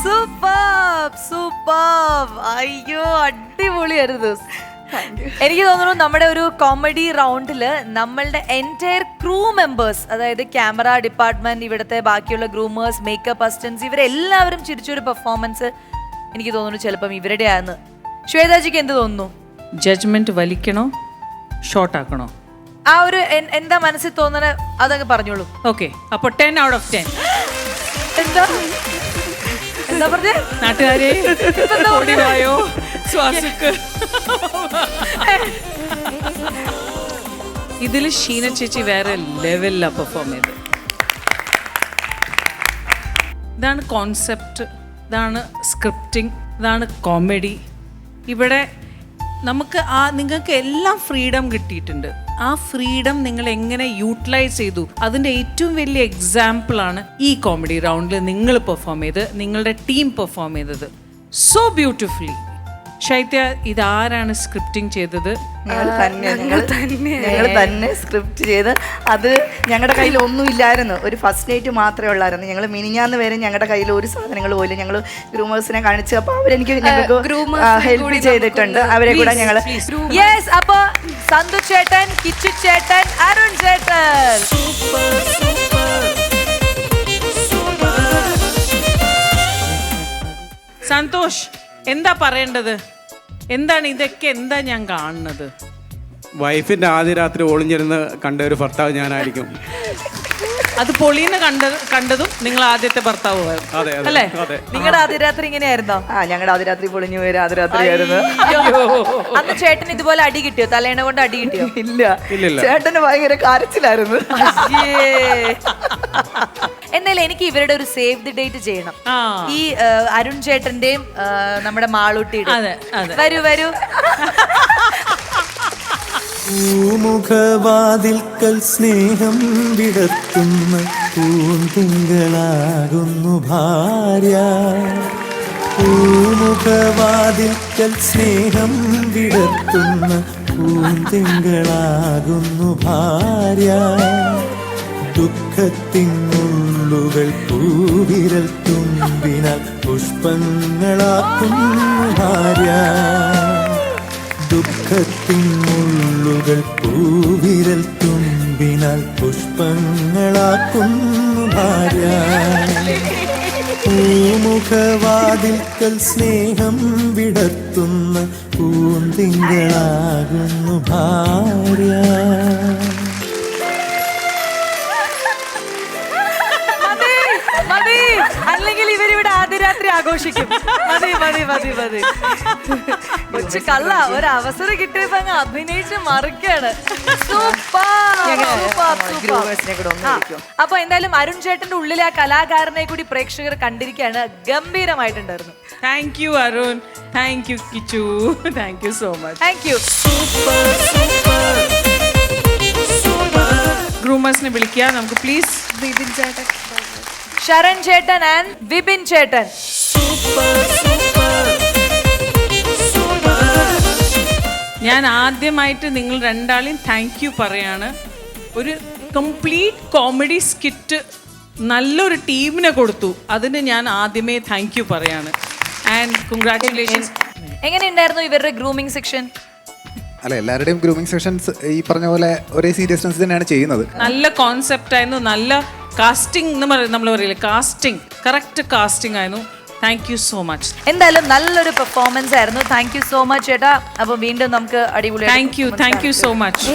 Super. അയ്യോ അടിപൊളിയായിരുന്നു. എനിക്ക് തോന്നുന്നു നമ്മുടെ ഒരു കോമഡി റൗണ്ടില് നമ്മളുടെ എൻറ്റയർ ക്രൂ മെമ്പേഴ്സ്, അതായത് ക്യാമറ ഡിപ്പാർട്ട്മെന്റ്, ഇവിടുത്തെ ബാക്കിയുള്ള ഗ്രൂമേഴ്സ്, മേക്കപ്പ് അസിസ്റ്റൻസ്, ഇവരെല്ലാവരും ചിരിച്ചൊരു പെർഫോമൻസ് എനിക്ക് തോന്നുന്നു ചിലപ്പം ഇവരുടെയാന്ന്. ശ്വേതാജിക്ക് എന്ത് തോന്നുന്നു? ജഡ്ജ്മെന്റ് വലിക്കണോ ഷോർട്ട് ആക്കണോ? ആ ഒരു എന്താ മനസ്സിൽ തോന്നണ അതങ്ങ് പറഞ്ഞോളൂ. ഓക്കെ, അപ്പൊ 10 out of 10. എന്താ പറഞ്ഞേ? നാട്ടുകാരെ ഓടിവായോ ശ്വാസക്ക്. ഇതില് ഷീന ചേച്ചി വേറെ ലെവലിലാ പെർഫോം ചെയ്ത്. ഇതാണ് കോൺസെപ്റ്റ്, ഇതാണ് സ്ക്രിപ്റ്റിംഗ്, ഇതാണ് കോമഡി. ഇവിടെ നമുക്ക് നിങ്ങൾക്ക് എല്ലാം ഫ്രീഡം കിട്ടിയിട്ടുണ്ട്. ആ ഫ്രീഡം നിങ്ങൾ എങ്ങനെ യൂട്ടിലൈസ് ചെയ്തു, അതിൻ്റെ ഏറ്റവും വലിയ എക്സാമ്പിളാണ് ഈ കോമഡി റൗണ്ടിൽ നിങ്ങൾ പെർഫോം ചെയ്ത്, നിങ്ങളുടെ ടീം പെർഫോം ചെയ്തത് സോ ബ്യൂട്ടിഫുള്ളി. ശൈത്യ, ഇതാരാണ് സ്ക്രിപ്റ്റിംഗ് ചെയ്തത്? ഞങ്ങൾ തന്നെ സ്ക്രിപ്റ്റ് ചെയ്ത്. അത് ഞങ്ങളുടെ കയ്യിൽ ഒന്നും ഇല്ലായിരുന്നു, ഒരു ഫസ്റ്റ് നൈറ്റ് മാത്രമേ ഉള്ളായിരുന്നു. ഞങ്ങൾ മിനിഞ്ഞാന്ന് വരെ ഞങ്ങളുടെ കയ്യിൽ ഒരു സാധനങ്ങൾ പോലും ഞങ്ങൾ ഗ്രൂമേഴ്സിനെ കാണിച്ചു. അപ്പോൾ അവരെനിക്ക് ഹെൽപ്പ് ചെയ്തിട്ടുണ്ട്. അവരെ കൂടെ ഞങ്ങൾ അപ്പൊ സന്തു ചേട്ടൻ, കിച്ചു ചേട്ടൻ, അരുൺ ചേട്ടൻ. സന്തോഷ്, എന്താ പറയേണ്ടത്? എന്താണ് ഇതൊക്കെ? എന്താ ഞാൻ കാണുന്നത്? വൈഫിന്റെ ആദ്യ രാത്രി ഒളിഞ്ഞിരുന്ന് കണ്ട ഒരു ഭർത്താവ് ഞാനായിരിക്കും. അത് പൊളീന്ന് കണ്ടതും നിങ്ങൾ ആദ്യത്തെ ഭർത്താവ് അല്ലേ? നിങ്ങളുടെ ആദ്യ രാത്രി ഇങ്ങനെയായിരുന്നോ? ഞങ്ങളുടെ ആദ്യ രാത്രി പൊളിഞ്ഞു പോയി ആദ്യ രാത്രിയായിരുന്നു. അന്ന് ചേട്ടൻ ഇതുപോലെ അടി കിട്ടിയോ? തലേണ കൊണ്ട് അടി കിട്ടിയോ? ഇല്ല, ചേട്ടന് ഭയങ്കര കരച്ചിലായിരുന്നു. എന്നാലും എനിക്ക് ഇവരുടെ ഒരു സേവ് ദി ഡേറ്റ് ചെയ്യണം. ഈ അരുൺ ചേട്ടന്റെയും നമ്മുടെ മാളൂട്ടിയുടെ. വരൂ വരൂ. പൂമുഖവാതിൽക്കൽ സ്നേഹം വിടർത്തുന്ന പൂന്തിങ്കളാകുന്നു ഭാര്യ. പൂമുഖവാതിൽക്കൽ സ്നേഹം വിടർത്തുന്ന പൂന്തിങ്കളാകുന്നു ഭാര്യ. ദുഃഖത്തിനുള്ളുകൾ പൂവിരൽ തുമ്പിനാൽ പുഷ്പങ്ങളാക്കുന്നു ഭാര്യ. ദുഃഖത്തിനുള്ളുകൾ പൂവിരൽ തുമ്പിനാൽ പുഷ്പങ്ങളാക്കുന്നു ഭാര്യ. പൂമുഖവാതിൽക്കൽ സ്നേഹം വിടർത്തുന്ന പൂന്തിങ്കളാകുന്നു ഭാര്യ. അല്ലെങ്കിൽ ഇവരിവിടെ ആദ്യ രാത്രി ആഘോഷിക്കും. മതി മതി മതി മതി. കൊച്ചു കള്ള ഒരു അവസരം കിട്ടിയപ്പോ അങ്ങ് അഭിനയിച്ച് മറിക്കാണ്. അപ്പൊ എന്തായാലും അരുൺ ചേട്ടന്റെ ഉള്ളിലെ ആ കലാകാരനെ കൂടി പ്രേക്ഷകർ കണ്ടിരിക്കുകയാണ്. ഗംഭീരമായിട്ടുണ്ടായിരുന്നു. Thank you Arun, thank you Kichu, thank you so much. Thank you. ഗ്രൂമേഴ്സിനെ വിളിക്കുക നമുക്ക് പ്ലീസ്. വിപിൻ ചേട്ടൻ, ശരൺ ചേട്ടൻ ആൻഡ് വിപിൻ ചേട്ടൻ. ഞാൻ ആദ്യമായിട്ട് നിങ്ങൾ രണ്ടാളെയും താങ്ക് യു പറയാണ്. ഒരു കംപ്ലീറ്റ് കോമഡി സ്കിറ്റ് നല്ലൊരു ടീമിനെ കൊടുത്തു. അതിന് ഞാൻ ആദ്യമേ താങ്ക് യു പറയാണ്. And congratulations. എങ്ങനെയുണ്ടായിരുന്നു ഇവരുടെ ഗ്രൂമിംഗ് സെക്ഷൻ? അല്ല, എല്ലാവരുടെയും ഗ്രൂമിംഗ് സെഷൻസ് ഈ പറഞ്ഞ പോലെ ഒരേ സീരിയസ്നെസ് തന്നെയാണ് ചെയ്യുന്നത്. നല്ല കോൺസെപ്റ്റ് ആയിരുന്നു, നല്ല കാസ്റ്റിംഗ് നമ്മൾ പറയില്ലേ, കാസ്റ്റിംഗ്, കറക്റ്റ് കാസ്റ്റിംഗ് ആയിരുന്നു. Thank you so much. എന്തായാലും നല്ലൊരു പെർഫോമൻസ് ആയിരുന്നു. താങ്ക് യു സോ മച്ച് ചേട്ടാ. അപ്പൊ വീണ്ടും നമുക്ക് അടിപൊളി. Thank you so much.